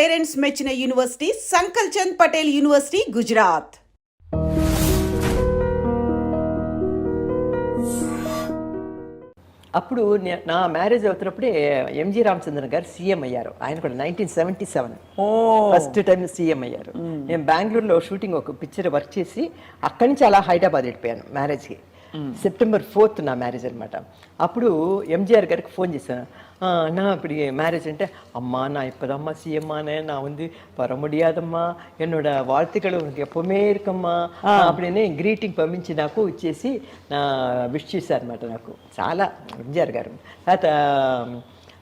Parents మెచ్చిన university సంకల్ Chand Patel university, Gujarat. అప్పుడు నా మ్యారేజ్ అవుతున్నప్పుడే ఎంజి రామచంద్రన్ గారు సీఎం అయ్యారు. ఆయన కూడా 1977 ఫస్ట్ టైం సీఎం అయ్యారు. నేను బెంగళూరులో షూటింగ్ ఒక పిక్చర్ వర్క్ చేసి అక్కడి నుంచి అలా హైదరాబాద్ వెళ్ళిపోయాను మ్యారేజ్కి. September 4th నా మ్యారేజ్ అనమాట. అప్పుడు ఎంజిఆర్ గారికి ఫోన్ చేశాను. நான் இப்படி மேரேஜ் அம்மா நான் இப்போதாம்மா சிஎம்மானே நான் வர முடியாதம்மா என்னோட வாழ்த்துக்கள் உனக்கு எப்பவுமே இருக்கమ్మా அப்படின்னு గ్రీటింగ్ పంపించి నాకు ఇచ్చేసి విష్ చేశారనమాట. నాకు చాలా ఎంజిఆర్ గారు. తర్వాత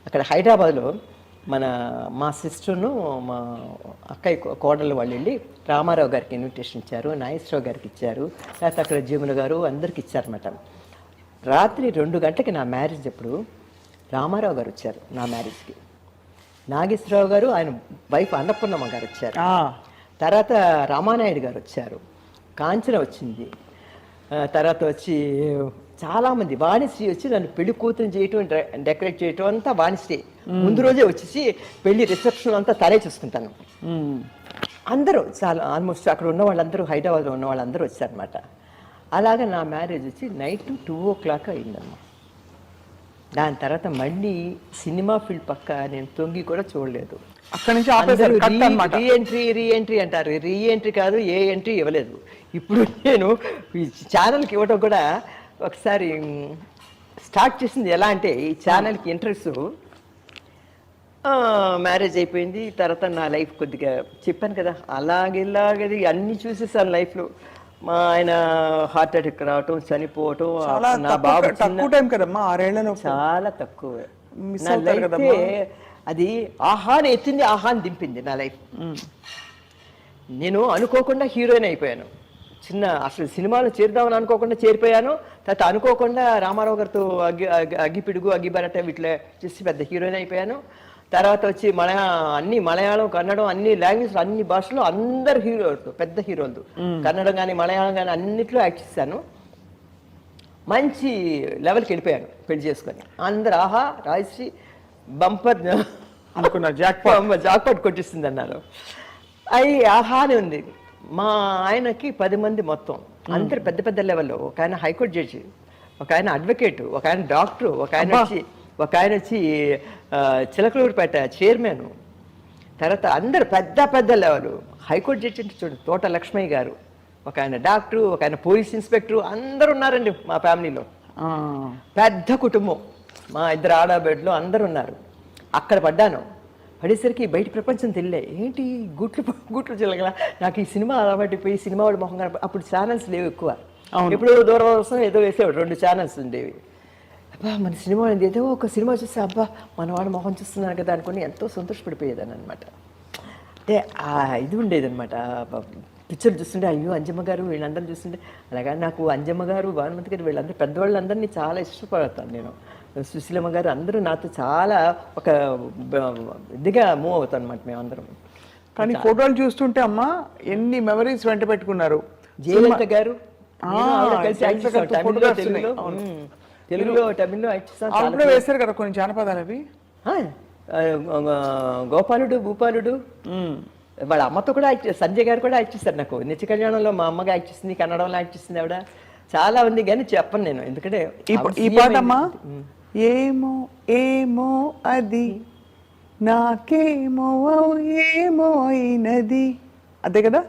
అక్కడ హైదరాబాద్లో మా సిస్టర్ను మా అక్కయ్య కోడలు వాళ్ళు వెళ్ళి రామారావు గారికి ఇన్విటేషన్ ఇచ్చారు, నాగేశ్వరరావు గారికి ఇచ్చారు, లేకపోతే అక్కడ జీముల గారు అందరికి ఇచ్చారనమాట. రాత్రి 2 గంటలకి నా మ్యారేజ్ అప్పుడు రామారావు గారు వచ్చారు నా మ్యారేజ్కి. నాగేశ్వరరావు గారు ఆయన వైఫ్ అన్నపూర్ణమ్మ గారు వచ్చారు. తర్వాత రామానాయుడు గారు వచ్చారు, కాంచన వచ్చింది. తర్వాత వచ్చి చాలామంది వాణిశ్రీ వచ్చి నన్ను పెళ్లి కూతురు చేయటం డెకరేట్ చేయటం అంతా వాణిశ్రీ ముందు రోజే వచ్చేసి పెళ్లి రిసెప్షన్ అంతా తనే చూసుకుంటాను. అందరూ చాలా ఆల్మోస్ట్ అక్కడ ఉన్న వాళ్ళందరూ హైదరాబాద్లో ఉన్న వాళ్ళందరూ వచ్చారనమాట. అలాగే నా మ్యారేజ్ వచ్చి నైట్ 2 o'clock అయిందమ్మా. దాని తర్వాత మళ్ళీ సినిమా ఫీల్డ్ పక్క నేను తొంగి కూడా చూడలేదు. అక్కడి నుంచి రీఎంట్రీ అంటారు. రీఎంట్రీ కాదు, ఏ ఎంట్రీ ఇవ్వలేదు. ఇప్పుడు నేను ఈ ఛానల్కి ఇవ్వడం కూడా ఒకసారి స్టార్ట్ చేసింది ఎలా అంటే, ఈ ఛానల్కి ఇంట్రెస్ట్ మ్యారేజ్ అయిపోయింది. తర్వాత నా లైఫ్ కొద్దిగా చెప్పాను కదా అలాగేది అన్నీ చూసేసాను లైఫ్లో. మా ఆయన హార్ట్ అటాక్ రావటం, చనిపోవటం, నా బాబు తక్కువ టైం కదమ్మా, 6 ఏళ్లలో చాలా తక్కువ. నా లైఫ్ అది ఆహాని ఎత్తింది, ఆహాని దింపింది నా లైఫ్. నేను అనుకోకుండా హీరోయిన్ అయిపోయాను. అసలు సినిమాలో చేరుదామని అనుకోకుండా చేరిపోయాను. తర్వాత అనుకోకుండా రామారావు గారితో అగ్గిపిడుగు, అగ్గిబరట వీటిలో చేసి పెద్ద హీరోయిన్ అయిపోయాను. తర్వాత వచ్చి అన్ని మలయాళం, కన్నడం, అన్ని లాంగ్వేజ్, అన్ని భాషలో అందరు హీరోలతో, పెద్ద హీరోలతో, కన్నడం కానీ మలయాళం కానీ అన్నిట్లో యాక్ట్ చేశాను. మంచి లెవెల్కి వెళ్ళిపోయాను పెళ్లి చేసుకొని. అందరు ఆహా రాజశ్రీ బంపర్ అనుకున్నా, జాక్పాట్ కొట్టిస్తుంది అన్నారు. అవి ఆహానే ఉంది. మా ఆయనకి 10 మంది మొత్తం, అందరు పెద్ద పెద్ద లెవెల్లో. ఒక ఆయన హైకోర్టు జడ్జి, ఒక ఆయన అడ్వకేటు, ఒక ఆయన డాక్టరు, ఒక ఆయన వచ్చి చిలకలూరుపేట చైర్మన్. తర్వాత అందరు పెద్ద పెద్ద లెవెల్. హైకోర్టు జడ్జి అంటే చూడండి, తోట లక్ష్మయ్య గారు, ఒక ఆయన డాక్టరు, ఒక ఆయన పోలీస్ ఇన్స్పెక్టరు, అందరు ఉన్నారండి మా ఫ్యామిలీలో. పెద్ద కుటుంబం. మా 2 ఆడబిడ్డలు అందరు ఉన్నారు. అక్కడ పడేసరికి బయట ప్రపంచం తెలియలే. ఏంటి గుట్లు చిల్లగల. నాకు ఈ సినిమా అలవాటుపోయి సినిమా వాడి మొహం కనపడి. అప్పుడు ఛానల్స్ లేవు ఎక్కువ. ఇప్పుడు దూరదర్శనం ఏదో వేసేవాడు, 2 ఛానల్స్ ఉండేవి. అబ్బా మన సినిమా ఏదో ఒక సినిమా చూస్తే అబ్బా మనవాడు మొహం చూస్తున్నాను కదా అనుకుని ఎంతో సంతోషపడిపోయేదాన్ని అనమాట. అంటే ఇది ఉండేదన్నమాట. పిక్చర్ చూస్తుంటే అయ్యో అంజమ్మ గారు వీళ్ళందరూ చూస్తుంటే అలాగా నాకు అంజమ్మ గారు, భానుమతి గారు వీళ్ళందరూ పెద్దవాళ్ళందరినీ చాలా ఇష్టపడతాను నేను. సుశీలమ్మ గారు అందరూ నాతో చాలా ఒక ఇదిగా మూవ్ అవుతాం అనమాట మేమందరం. కానీ ఫోటోలు చూస్తుంటే అమ్మా ఎన్ని మెమరీస్ వెంట పెట్టుకున్నారు. జయలలిత గారు తెలుగులో తమిళ్లో యాక్ట్ వేశారు కదా కొన్ని జానపదాలు. అవి గోపాలుడు, భూపాలుడు, వాళ్ళ అమ్మతో కూడా యాక్ట్, సంజయ్ గారు కూడా యాక్ట్ చేస్తారు. నాకు నిత్య కళ్యాణంలో మా అమ్మగా యాక్ట్ చేసింది, కన్నడంలో యాక్ట్ చేసింది ఆవిడ. చాలా ఉంది కానీ చెప్పను నేను, ఎందుకంటే ఈ పాట అమ్మా ఏమో ఏమో అది నాకేమో ఏమో అయినది, అదే కదా?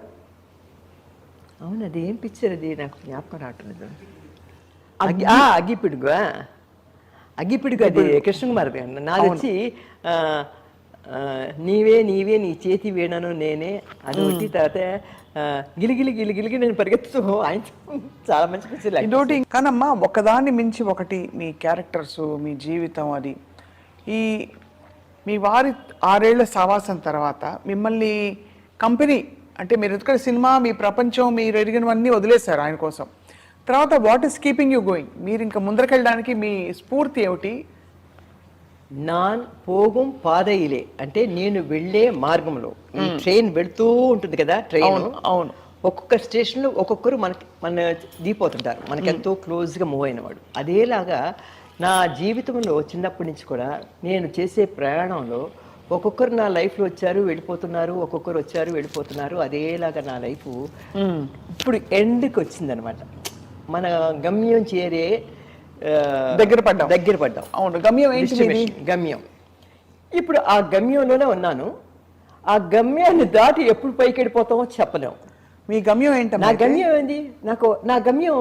అవును, అది ఏం పిక్చర్ అది నాకు జ్ఞాపకం రావట్లేదు. అగ్గిపిడుగు అది కృష్ణకుమార్. నాది వచ్చి నీవే నీవే నీ చేతి వేణను నేనే, అది ఒకటి. తర్వాత గిలిగిలి నేను పరిగెత్తు. ఆయన చాలా మంచి పిక్చర్. ఇంకోటి కానమ్మా, ఒకదాన్ని మించి ఒకటి మీ క్యారెక్టర్స్, మీ జీవితం. అది మీ వారి 6 ఏళ్ల సావాసం తర్వాత మిమ్మల్ని కంపెనీ అంటే మీరు ఎందుకంటే సినిమా మీ ప్రపంచం, మీరు ఎరిగినవన్నీ వదిలేశారు ఆయన కోసం. తర్వాత what is keeping you going? మీరు ఇంకా ముందరకెళ్ళడానికి మీ స్ఫూర్తి ఏమిటి? నాన్ పోగం పాదయిలే అంటే నేను వెళ్ళే మార్గంలో ఈ ట్రైన్ వెళ్తూ ఉంటుంది కదా. ట్రైన్ అవును ఒక్కొక్క స్టేషన్లో ఒక్కొక్కరు మన దిగిపోతుంటారు, మనకి ఎంతో క్లోజ్గా మూవ్ అయినవాడు. అదేలాగా నా జీవితంలో చిన్నప్పటి నుంచి కూడా నేను చేసే ప్రయాణంలో ఒక్కొక్కరు నా లైఫ్లో వచ్చారు వెళ్ళిపోతున్నారు, ఒక్కొక్కరు వచ్చారు వెళ్ళిపోతున్నారు. అదేలాగా నా లైఫ్ ఇప్పుడు ఎండ్కి వచ్చిందనమాట. మన గమ్యం చేరే దగ్గర పడ్డాం. అవును, గమ్యం ఏంటి? గమ్యం. ఇప్పుడు ఆ గమ్యంలోనే ఉన్నాను. ఆ గమ్యాన్ని దాటి ఎప్పుడు పైకి వెళ్ళిపోతామో చెప్పలేము. మీ గమ్యం ఏంటి? నా గమ్యం ఏంది? నా గమ్యం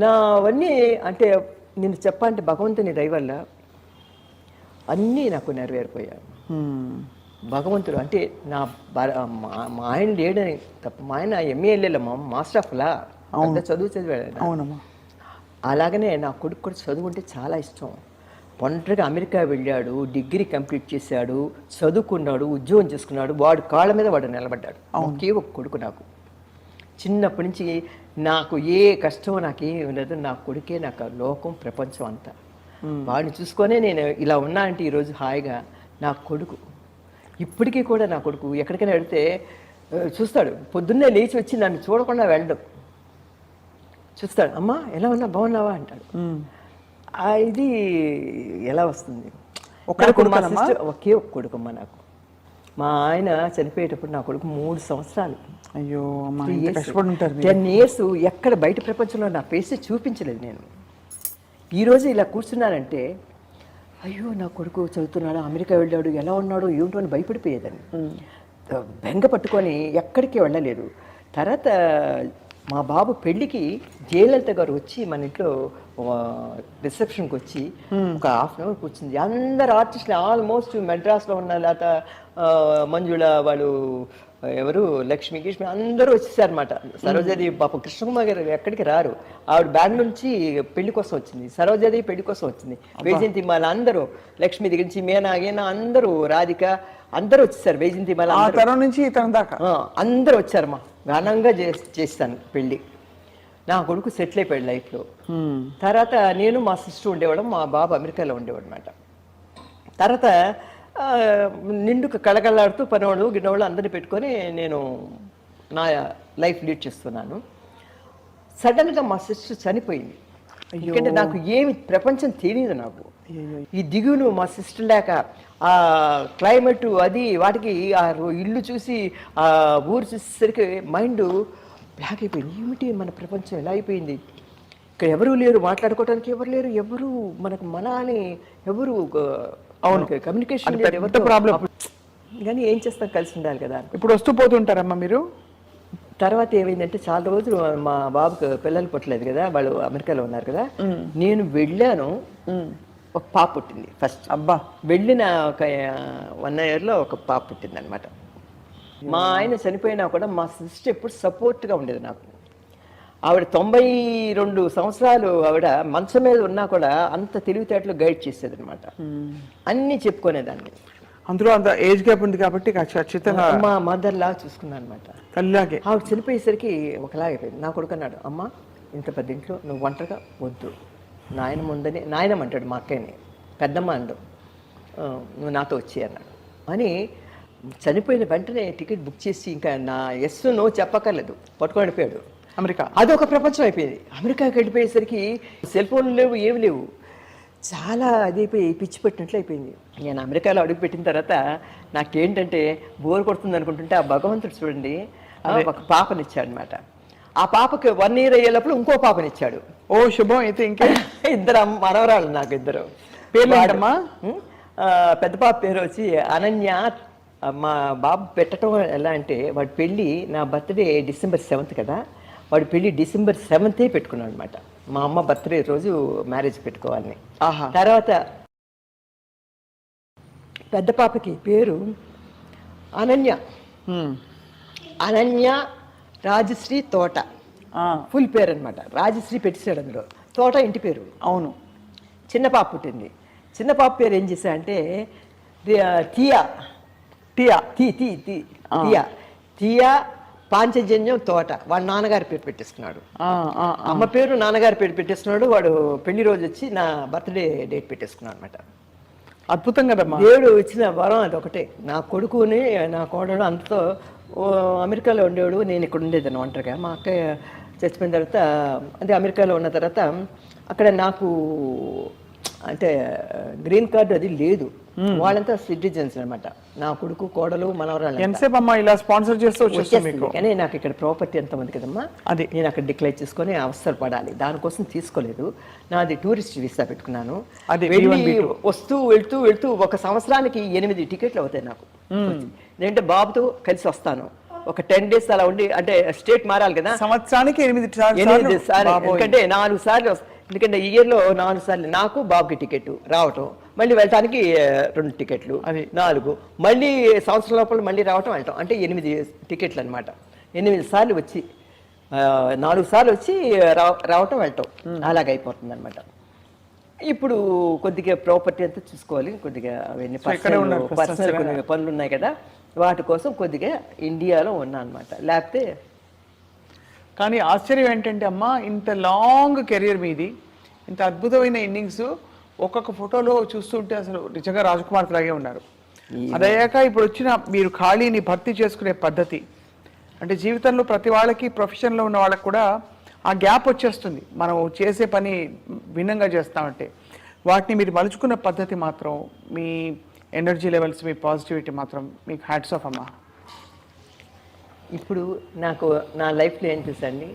నావన్నీ అంటే నేను చెప్పాలంటే భగవంతుని దయ వల్ల అన్నీ నాకు నెరవేరిపోయాయి. భగవంతుడు అంటే మా ఆయన లేడని తప్ప, మా ఆయన ఎంఏఎల్ఏలో మాస్టర్ ఆఫ్ లా, పెద్ద చదువు చదివాడు. అవునమ్మా. అలాగనే నా కొడుకు కూడా చదువు అంటే చాలా ఇష్టం. ఒంటరిగా అమెరికా వెళ్ళాడు, డిగ్రీ కంప్లీట్ చేశాడు, చదువుకున్నాడు, ఉద్యోగం చేసుకున్నాడు. వాడు కాళ్ళ మీద వాడు నిలబడ్డాడు. ఒకే ఒక కొడుకు నాకు. చిన్నప్పటి నుంచి నాకు ఏ కష్టం నాకేం లేదు. నా కొడుకే నాకు లోకం, ప్రపంచం అంతా. వాడిని చూసుకొనే నేను ఇలా ఉన్నా అంటే ఈరోజు హాయిగా. నా కొడుకు ఇప్పటికీ కూడా నా కొడుకు ఎక్కడికైనా వెళితే చూస్తాడు. పొద్దున్నే లేచి వచ్చి నన్ను చూడకుండా వెళ్ళడం చూస్తాడు. అమ్మా ఎలా ఉన్నా, బాగున్నావా అంటాడు. ఇది ఎలా వస్తుంది? ఒకే ఒక కొడుకమ్మా నాకు. మా ఆయన చనిపోయేటప్పుడు నా కొడుకు 3 సంవత్సరాలు. అయ్యో, 10 years ఎక్కడ బయట ప్రపంచంలో నా ఫేస్ చూపించలేదు నేను. ఈరోజు ఇలా కూర్చున్నానంటే అయ్యో నా కొడుకు చదువుతున్నాడు, అమెరికా వెళ్ళాడు, ఎలా ఉన్నాడు ఏమిటో అని భయపడిపోయేదాన్ని. బెంగ పట్టుకొని ఎక్కడికి వెళ్ళలేదు. తర్వాత మా బాబు పెళ్ళికి జయలలిత గారు వచ్చి మన ఇంట్లో రిసెప్షన్కి వచ్చి ఒక ½ hour కూర్చుంది. అందరు ఆర్టిస్టులు ఆల్మోస్ట్ మెడ్రాస్లో ఉన్న లేకపోతే మంజుళ వాళ్ళు ఎవరు లక్ష్మి గిష్మి అందరూ వచ్చేసారు అనమాట. సరోజాదేవి పాప కృష్ణకుమార్ గారు ఎక్కడికి రారు. ఆవిడ బెంగళూరు నుంచి పెళ్లి కోసం వచ్చింది, సరోజాదేవి పెళ్లి కోసం వచ్చింది, వైజయంతిమాల అందరూ, లక్ష్మి దగ్గర నుంచి మీనా గీనా అందరూ, రాధిక అందరూ వచ్చేసారు. వైజయంతిమాల నుంచి దాకా అందరూ వచ్చారమ్మా. ఘనంగా చేస్తాను పెళ్ళి. నా కొడుకు సెటిల్ అయిపోయాడు లైఫ్లో. తర్వాత నేను మా సిస్టర్ ఉండేవాళ్ళం, మా బాబు అమెరికాలో ఉండేవాడు అనమాట. తర్వాత నిండుకు కళకళలాడుతూ పనివాళ్ళు గిన్నెవాళ్ళు అందరినీ పెట్టుకొని నేను నా లైఫ్ లీడ్ చేస్తున్నాను. సడన్గా మా సిస్టర్ చనిపోయింది. ఎందుకంటే నాకు ఏమి ప్రపంచం తెలియదు నాకు. ఈ దిగులు మా సిస్టర్ లేక, ఆ క్లైమేట్ అది వాటికి, ఆ ఇల్లు చూసి ఆ ఊరు చూసేసరికి మైండ్ బ్లాక్ అయిపోయింది. ఏమిటి మన ప్రపంచం ఎలా అయిపోయింది? ఇక్కడ ఎవరూ లేరు, మాట్లాడుకోవడానికి ఎవరు లేరు, ఎవరు మనకు అని ఎవరు కమ్యూనికేషన్ ప్రాబ్లం. కానీ ఏం చేస్తాం, కలిసి ఉండాలి కదా. ఇప్పుడు వస్తూ పోతుంటారమ్మా మీరు? తర్వాత ఏమైందంటే చాలా రోజులు మా బాబుకి పిల్లలు పుట్టలేదు కదా, వాళ్ళు అమెరికాలో ఉన్నారు కదా. నేను వెళ్ళాను, ఒక పాప పుట్టింది ఫస్ట్. అబ్బా. వెళ్ళిన ఒక 1 yearలో ఒక పాప పుట్టింది అనమాట. మా ఆయన చనిపోయినా కూడా మా సిస్టర్ ఎప్పుడు సపోర్ట్గా ఉండేది నాకు. ఆవిడ 92 సంవత్సరాలు ఆవిడ మంచం మీద ఉన్నా కూడా అంత తెలివితేటలు గైడ్ చేసేది అనమాట. అన్నీ చెప్పుకునేదాన్ని. అందులో అంత ఏజ్ గ్యాప్ ఉంది కాబట్టి ఖచ్చితంగా మా మదర్ లాగా చూసుకున్నాను అనమాట. తల్లిలాగే. ఆవిడ చనిపోయేసరికి ఒకలాగైపోయింది. నా కొడుకు అన్నాడు, అమ్మ ఇంత పెద్ద ఇంట్లో నువ్వు ఒంటరిగా వద్దు, నాయనమ్మ ఉందని. నాయనమ్మ అంటాడు మా అక్కయ్యని, పెద్దమ్మ అండు, నువ్వు నాతో వచ్చి అన్నాడు. అని చనిపోయిన వెంటనే టికెట్ బుక్ చేసి ఇంకా నా ఎస్ నో చెప్పక్కర్లేదు, పట్టుకొని వెళ్ళిపోయాడు అమెరికా. అదొక ప్రపంచం అయిపోయింది. అమెరికాకి వెళ్ళిపోయేసరికి సెల్ ఫోన్లు లేవు, ఏమి లేవు. చాలా అదైపోయి పిచ్చి పెట్టినట్లు అయిపోయింది. నేను అమెరికాలో అడుగుపెట్టిన తర్వాత నాకేంటంటే బోర్ కొడుతుంది అనుకుంటుంటే ఆ భగవంతుడు చూడండి ఒక పాపనిచ్చాడు అనమాట. ఆ పాపకి 1 year అయ్యేటప్పుడు ఇంకో పాపనిచ్చాడు. ఓ శుభం. అయితే ఇంకా 2 మనవరాళ్ళు నాకు, 2 పేర్లు. పెద్ద పాప పేరు వచ్చి అనన్య. మా బాబు పెట్టడం ఎలా అంటే, వాడి పెళ్ళి నా బర్త్డే December 7th కదా, వాడి పెళ్ళి December 7th పెట్టుకున్నాడు అనమాట. మా అమ్మ బర్త్డే రోజు మ్యారేజ్ పెట్టుకోవాలని. తర్వాత పెద్ద పాపకి పేరు అనన్య. అనన్య రాజశ్రీ తోట ఫుల్ పేరు అనమాట. రాజశ్రీ పెట్టేశాడు అందులో, తోట ఇంటి పేరు. అవును. చిన్న పాప పుట్టింది. చిన్న పాప పేరు ఏం చేశా అంటే టియా టియా టీ టీ టీ టియా టియా పాంచజన్యం తోట. వాడు నాన్నగారి పేరు పెట్టేసుకున్నాడు. అమ్మ పేరు నాన్నగారి పేరు పెట్టేసుకున్నాడు. వాడు పెళ్లి రోజు వచ్చి నా బర్త్డే డేట్ పెట్టేసుకున్నాడు అనమాట. అద్భుతం కదమ్మా. దేవుడు ఇచ్చిన వరం అది ఒకటే. నా కొడుకుని నా కోడలు అంతతో అమెరికాలో ఉండేవాడు, నేను ఇక్కడ ఉండేదాన్ని ఒంటరిగా. మా అక్కయ్య చచ్చిపోయిన తర్వాత, అదే అమెరికాలో ఉన్న తర్వాత అక్కడ నాకు అంటే గ్రీన్ కార్డు అది లేదు. వాళ్ళంతా సిటిజన్స్ అన్నమాట. నా కొడుకు కోడలు మనవరాలు ఎంతసేపు అమ్మా ఇలా స్పాన్సర్ చేస్తూ వచ్చేస్తాం మీకు? కానీ నాకు ఇక్కడ ప్రాపర్టీ ఎంతమంది కదమ్మా, అది నేను అక్కడ డిక్లేర్ చేసుకొని అవసరం పడాలి, దానికోసం తీసుకోలేదు. నాది టూరిస్ట్ వీసా పెట్టుకున్నాను. అది వెళ్ళి వస్తూ వెళ్తూ ఒక సంవత్సరానికి 8 టికెట్లు అవుతాయి నాకు. ఎందుకంటే బాబుతో కలిసి వస్తాను, ఒక 10 days అలా ఉండి, అంటే స్టేట్ మారాలి కదా, సంవత్సరానికి 8 సార్లు. ఎందుకంటే 4 సార్లు, ఎందుకంటే ఇయర్లో 4 సార్లు నాకు బాబుకి టికెట్ రావటం, మళ్ళీ వెళ్ళటానికి 2 టికెట్లు, 4, మళ్ళీ సంవత్సరం లోపల మళ్ళీ రావటం వెళ్ళటం, అంటే 8 టికెట్లు అనమాట. 8 సార్లు వచ్చి 4 సార్లు వచ్చి రావటం వెళ్ళటం అలాగైపోతుంది అనమాట. ఇప్పుడు కొద్దిగా ప్రాపర్టీ అంతా చూసుకోవాలి, కొద్దిగా అవన్నీ పర్సనల్ కొన్ని పనులు ఉన్నాయి కదా, వాటి కోసం కొద్దిగా ఇండియాలో ఉన్నా అనమాట. లేకపోతే కానీ ఆశ్చర్యం ఏంటంటే అమ్మా, ఇంత లాంగ్ కెరీర్ మీది, ఇంత అద్భుతమైన ఇన్నింగ్స్, ఒక్కొక్క ఫోటోలో చూస్తుంటే అసలు నిజంగా రాజకుమార్ లాగే ఉన్నారు. అదయ్యాక ఇప్పుడు వచ్చిన మీరు ఖాళీని భర్తీ చేసుకునే పద్ధతి, అంటే జీవితంలో ప్రతి వాళ్ళకి, ప్రొఫెషన్లో ఉన్న వాళ్ళకి కూడా ఆ గ్యాప్ వచ్చేస్తుంది, మనం చేసే పని భిన్నంగా చేస్తామంటే. వాటిని మీరు మలుచుకున్న పద్ధతి మాత్రం, మీ ఎనర్జీ లెవెల్స్, మీ పాజిటివిటీ మాత్రం మీకు హ్యాట్స్ ఆఫ్ అమ్మా. ఇప్పుడు నాకు నా లైఫ్లో ఏం చూసండి,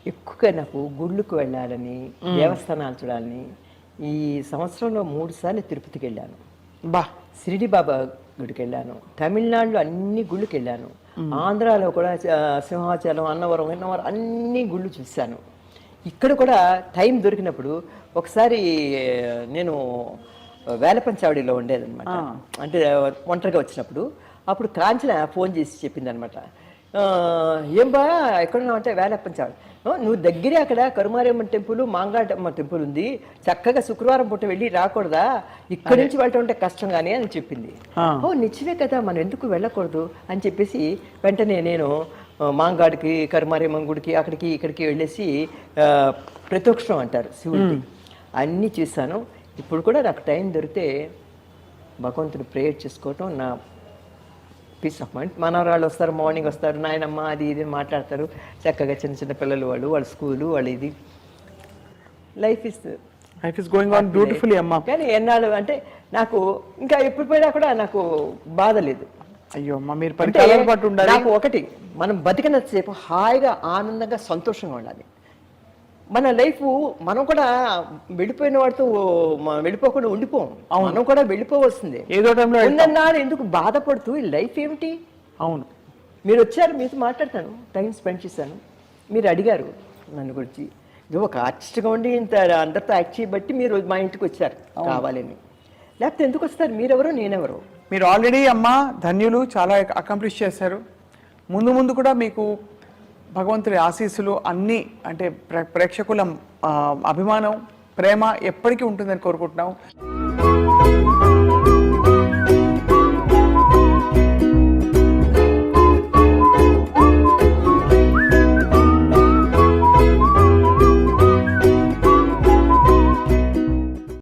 ఎక్కువగా నాకు గుళ్ళకు వెళ్ళాలని, దేవస్థానాలు చూడాలని. ఈ సంవత్సరంలో 3 సార్లు తిరుపతికి వెళ్ళాను, షిరిడి బాబా గుడికి వెళ్ళాను, తమిళనాడులో అన్ని గుళ్ళకి వెళ్ళాను, ఆంధ్రాలో కూడా సింహాచలం, అన్నవరం అన్ని గుళ్ళు చూశాను. ఇక్కడ కూడా టైం దొరికినప్పుడు ఒకసారి నేను వేలపంచావడిలో ఉండేదన్నమాట, అంటే ఒంటరిగా వచ్చినప్పుడు. అప్పుడు కాంచన ఫోన్ చేసి చెప్పింది అనమాట, ఏం బా ఎక్కడున్నావు అంటే వేలపంచావడి, నువ్వు దగ్గరే అక్కడ కరుమారమ్మ టెంపుల్, మాంగాటమ్మ టెంపుల్ ఉంది, చక్కగా శుక్రవారం పూట వెళ్ళి రాకూడదా, ఇక్కడి నుంచి వెళ్ళటం అంటే కష్టం కానీ అని చెప్పింది. ఓ నిజమే కదా, మనం ఎందుకు వెళ్ళకూడదు అని చెప్పేసి వెంటనే నేను మాంగాడికి, కరుమారమ్మ గుడికి, అక్కడికి ఇక్కడికి వెళ్ళేసి ప్రత్యక్షం అంటారు శివుడికి, అన్నీ చూశాను. ఇప్పుడు కూడా నాకు టైం దొరికితే భగవంతుడు ప్రేయర్ చేసుకోవటం నా పీస్ ఆఫ్ మైండ్. మనవరాళ్ళు వస్తారు, మార్నింగ్ వస్తారు, నాయనమ్మ అది ఇది మాట్లాడతారు చక్కగా, చిన్న పిల్లలు వాళ్ళ స్కూలు వాళ్ళ ఇది. Life is going on beautifully అమ్మా. కానీ ఎన్నాళ్ళు అంటే నాకు ఇంకా ఎప్పుడు పోయినా కూడా నాకు బాధ లేదు. అయ్యో అమ్మా, మీరు నాకు ఒకటి, మనం బతికినంతసేపు హాయిగా, ఆనందంగా, సంతోషంగా ఉండాలి. మన లైఫ్ మనం కూడా వెళ్ళిపోయిన వాడితో వెళ్ళిపోకుండా ఉండిపోం, మనం కూడా వెళ్ళిపోవలసిందే. ఏదో టైంలో ఉందన్నాడు ఎందుకు బాధపడుతూ, లైఫ్ ఏమిటి? అవును, మీరు వచ్చారు, మీతో మాట్లాడతాను, టైం స్పెండ్ చేశాను, మీరు అడిగారు నన్ను గురించి, ఇది ఒక ఆర్టిస్ట్గా ఉండి ఇంత అందరితో యాక్ట్ చేయబట్టి మీరు మా ఇంటికి వచ్చారు కావాలని, లేకపోతే ఎందుకు వస్తారు? మీరెవరో నేనెవరో. మీరు ఆల్రెడీ అమ్మ ధన్యులు, చాలా అకంప్లిష్ చేశారు. ముందు కూడా మీకు భగవంతుడి ఆశీస్సులు అన్నీ, అంటే ప్రేక్షకుల అభిమానం, ప్రేమ ఎప్పటికీ ఉంటుందని కోరుకుంటున్నాం.